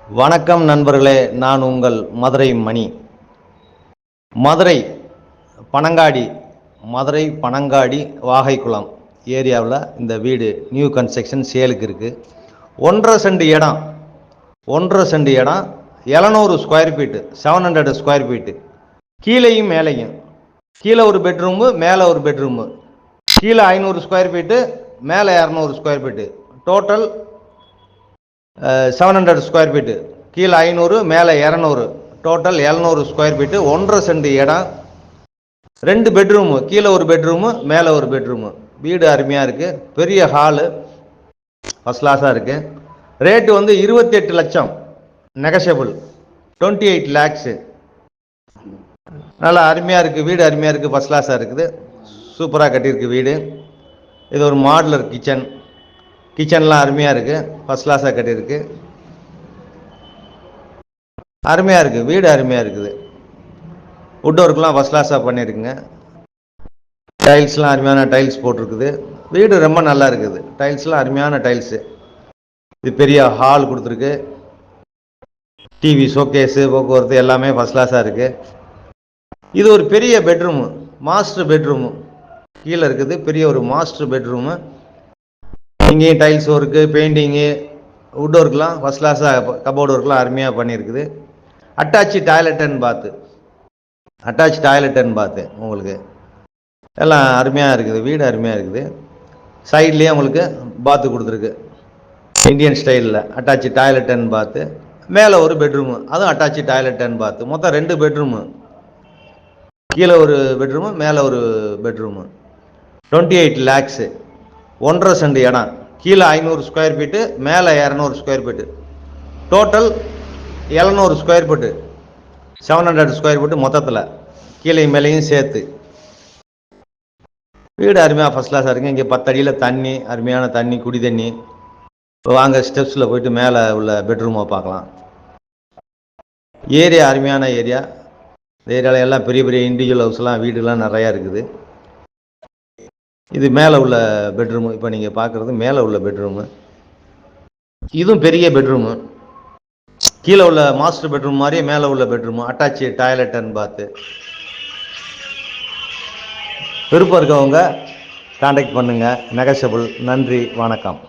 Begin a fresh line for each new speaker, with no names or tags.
வணக்கம் நண்பர்களே, நான் உங்கள் மதுரை மணி. மதுரை பனங்காடி வாகைக்குளம் ஏரியாவில் இந்த வீடு நியூ கன்ஸ்ட்ரக்ஷன் சேலுக்கு இருக்குது. 1.5 சென்ட் இடம் 700 ஸ்கொயர் ஃபீட்டு, 700 ஸ்கொயர் ஃபீட்டு. கீழேயும் மேலேயும், கீழே ஒரு பெட்ரூமு, மேலே ஒரு பெட்ரூமு. கீழே 500 ஸ்கொயர் ஃபீட்டு, மேலே 200 square feet. Total 700 square feet. கீழே 500, மேலே 200, டோட்டல் 700 ஸ்கொயர் ஃபீட்டு. 1.5 சென்ட் இடம், 2 பெட்ரூமு, கீழே ஒரு பெட்ரூமு, மேலே ஒரு பெட்ரூமு. வீடு அருமையாக இருக்குது. பெரிய ஹாலு, ஃபர்ஸ்ட் கிளாஸாக இருக்குது. ரேட்டு வந்து 28 லட்சம், நெகஷியபிள் 28 லேக்ஸு. நல்லா அருமையாக இருக்குது. வீடு அருமையாக இருக்குது, ஃபர்ஸ்ட் கிளாஸாக இருக்குது. சூப்பராக கட்டியிருக்கு வீடு. இது ஒரு மாடுலர் கிச்சன்லாம் அருமையாக இருக்குது, ஃபர்ஸ்ட் கிளாஸாக கட்டியிருக்கு. அருமையாக இருக்குது, வீடு அருமையாக இருக்குது. வுட் ஒர்க்லாம் ஃபர்ஸ்ட் கிளாஸாக பண்ணியிருக்குங்க. டைல்ஸ்லாம் அருமையான டைல்ஸ் போட்டிருக்குது. வீடு ரொம்ப நல்லா இருக்குது. டைல்ஸ்லாம் அருமையான டைல்ஸு. இது பெரிய ஹால் கொடுத்துருக்கு. டிவி, ஷோகேஸு, போக்குவரத்து எல்லாமே ஃபர்ஸ்ட் கிளாஸாக இருக்குது. இது ஒரு பெரிய பெட்ரூமு, மாஸ்டர் பெட்ரூமு கீழே இருக்குது. பெரிய ஒரு மாஸ்டர் பெட்ரூமு. இங்கேயும் டைல்ஸ் ஒர்க்கு, பெயிண்டிங்கு, வுட் ஒர்க்லாம் ஃபர்ஸ்ட் கிளாஸாக, கபோர்டு ஒர்க்லாம் அருமையாக பண்ணியிருக்குது. அட்டாச்சு டாய்லெட் அண்ட் பாத்து உங்களுக்கு எல்லாம் அருமையாக இருக்குது. வீடு அருமையாக இருக்குது. சைட்லேயே உங்களுக்கு பாத்து கொடுத்துருக்கு, இந்தியன் ஸ்டைலில் அட்டாச்சு டாய்லெட் அண்ட் பாத்து. மேலே ஒரு பெட்ரூமு, அதுவும் அட்டாச்சு டாய்லெட் அண்ட் பாத்து. மொத்தம் 2 பெட்ரூமு, கீழே ஒரு பெட்ரூமு, மேலே ஒரு பெட்ரூமு. 28 லேக்ஸு. 1.5 சென்ட் இடம், கீழே 500 ஸ்கொயர் ஃபீட்டு, மேலே 200 square feet. Total 700 square feet, 700 square feet மொத்தத்தில், கீழே மேலேயும் சேர்த்து. வீடு அருமையாக ஃபர்ஸ்ட் கிளாஸாக இருக்குது. இங்கே 10 அடியில் தண்ணி, அருமையான தண்ணி, குடி தண்ணி. இப்போ வாங்க ஸ்டெப்ஸில் போயிட்டு மேலே உள்ள பெட்ரூமை பார்க்கலாம். ஏரியா அருமையான ஏரியா. இந்த ஏரியாவில் எல்லாம் பெரிய பெரிய இண்டிவிஜுவல் ஹவுஸ்லாம், வீடுலாம் நிறையா இருக்குது. இது மேலே உள்ள பெட்ரூமு. இப்போ நீங்கள் பார்க்குறது மேலே உள்ள பெட்ரூமு. இதுவும் பெரிய பெட்ரூமு. கீழே உள்ள மாஸ்டர் பெட்ரூம் மாதிரியே மேலே உள்ள பெட்ரூமு. அட்டாச்சு டாய்லெட் அண்ட் பாத்து. விருப்பம் இருக்கவங்க கான்டாக்ட் பண்ணுங்கள், நெகஷியபிள். நன்றி, வணக்கம்.